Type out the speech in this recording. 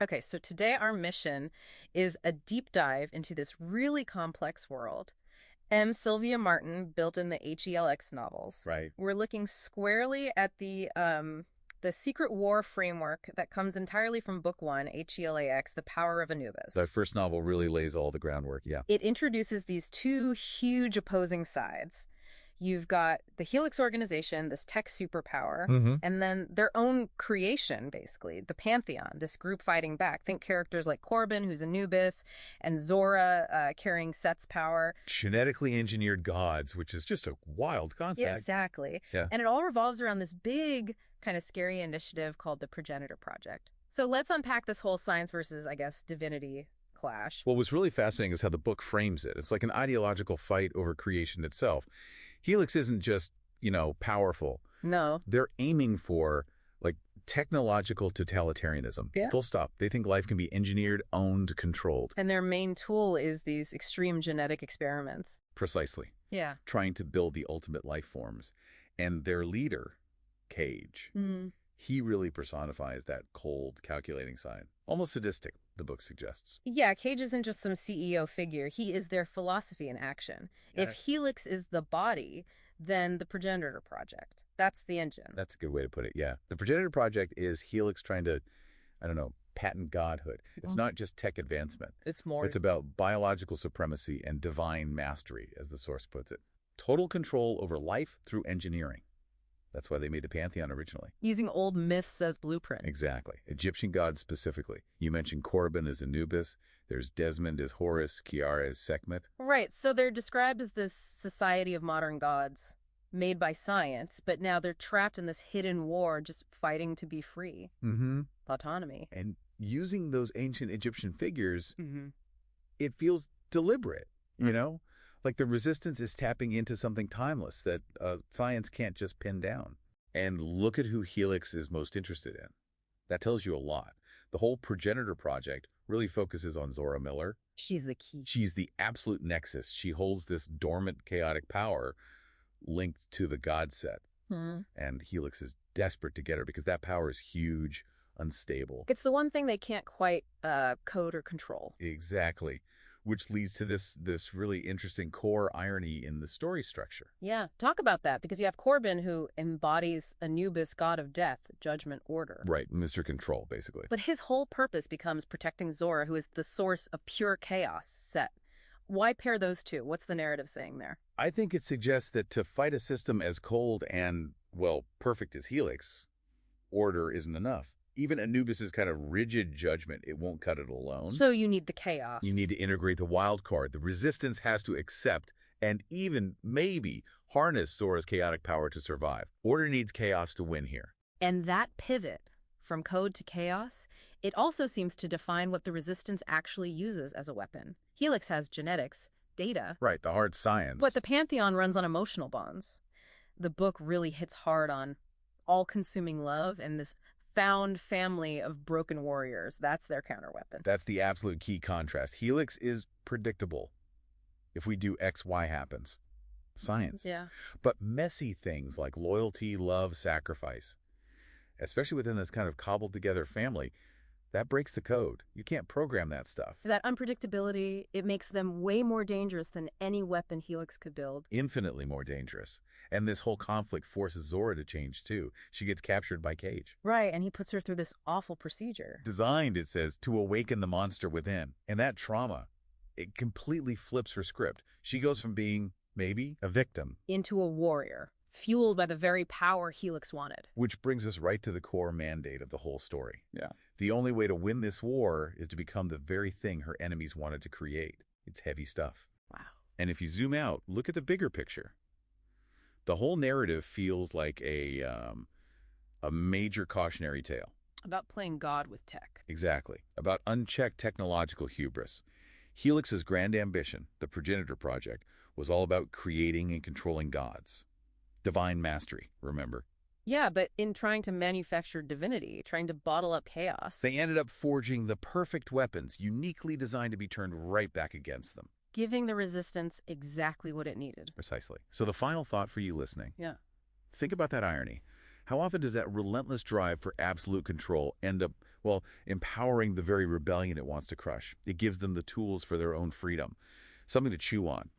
Okay, so today our mission is a deep dive into this really complex world. M. Sylvia Martin built in the Helix novels. Right. We're looking squarely at the secret war framework that comes entirely from book one, Helix, The Power of The Anubis. first novel really lays all the groundwork, yeah. It introduces these two huge opposing sides. You've got the Helix organization, this tech superpower, Mm-hmm. and then their own creation, basically, the Pantheon, this group fighting back. Think characters like Corbin, who's Anubis, and Zora carrying Set's power. Genetically engineered gods, which is just a wild concept. Exactly. Yeah. And it all revolves around this big, kind of scary initiative called the Progenitor Project. So let's unpack this whole science versus, I guess, divinity clash. What was really fascinating is how the book frames it. It's like an ideological fight over creation itself. Helix isn't just, powerful. No. They're aiming for, like, technological totalitarianism. Yeah. Full stop. They think life can be engineered, owned, controlled. And their main tool is these extreme genetic experiments. Precisely. Yeah. Trying to build the ultimate life forms. And their leader, Cage, he really personifies that cold, calculating side. Almost sadistic, the book suggests. Yeah, Cage isn't just some CEO figure. He is their philosophy in action. Yeah. If Helix is the body, then the Progenitor Project. That's the engine. That's a good way to put it, yeah. The Progenitor Project is Helix trying to, patent godhood. It's not just tech advancement. It's more. It's about biological supremacy and divine mastery, as the source puts it. Total control over life through engineering. That's why they made the Pantheon originally. Using old myths as blueprint. Exactly. Egyptian gods specifically. You mentioned Corbin as Anubis. There's Desmond as Horus, Kiara as Sekhmet. Right, so they're described as this society of modern gods made by science, but now they're trapped in this hidden war just fighting to be free. Mm-hmm. Autonomy. And using those ancient Egyptian figures, Mm-hmm. it feels deliberate, Like the resistance is tapping into something timeless that science can't just pin down. And look at who Helix is most interested in. That tells you a lot. The whole Progenitor Project really focuses on Zora Miller. She's the key. She's the absolute nexus. She holds this dormant, chaotic power linked to the god set. And Helix is desperate to get her because that power is huge, unstable. It's the one thing they can't quite code or control. Exactly. Which leads to this really interesting core irony in the story structure. Yeah, talk about that, because you have Corbin, who embodies Anubis, god of death, judgment, order. Right, Mr. Control, basically. But his whole purpose becomes protecting Zora, who is the source of pure chaos, Set. Why pair those two? What's the narrative saying there? I think it suggests that to fight a system as cold and, perfect as Helix, order isn't enough. Even Anubis's kind of rigid judgment, it won't cut it alone. So you need the chaos. You need to integrate the wild card. The resistance has to accept and even, maybe, harness Zora's chaotic power to survive. Order needs chaos to win here. And that pivot from code to chaos, it also seems to define what the resistance actually uses as a weapon. Helix has genetics, data. Right, the hard science. But the Pantheon runs on emotional bonds. The book really hits hard on all-consuming love and this found family of broken warriors. That's their counterweapon. That's the absolute key contrast. Helix is predictable. If we do X, Y happens. Science. Yeah. But messy things like loyalty, love, sacrifice, especially within this kind of cobbled together family, that breaks the code. You can't program that stuff. That unpredictability, it makes them way more dangerous than any weapon Helix could build. Infinitely more dangerous. And this whole conflict forces Zora to change too. She gets captured by Cage. Right, and he puts her through this awful procedure. Designed, it says, to awaken the monster within. And that trauma, it completely flips her script. She goes from being, maybe, a victim into a warrior, fueled by the very power Helix wanted. Which brings us right to the core mandate of the whole story. Yeah. The only way to win this war is to become the very thing her enemies wanted to create. It's heavy stuff. Wow. And if you zoom out, look at the bigger picture. The whole narrative feels like a major cautionary tale. About playing God with tech. Exactly. About unchecked technological hubris. Helix's grand ambition, the Progenitor Project, was all about creating and controlling gods. Divine mastery, remember? Yeah, but in trying to manufacture divinity, trying to bottle up chaos. They ended up forging the perfect weapons, uniquely designed to be turned right back against them. Giving the resistance exactly what it needed. Precisely. So the final thought for you listening. Yeah. Think about that irony. how often does that relentless drive for absolute control end up, well, empowering the very rebellion it wants to crush? It gives them the tools for their own freedom, something to chew on,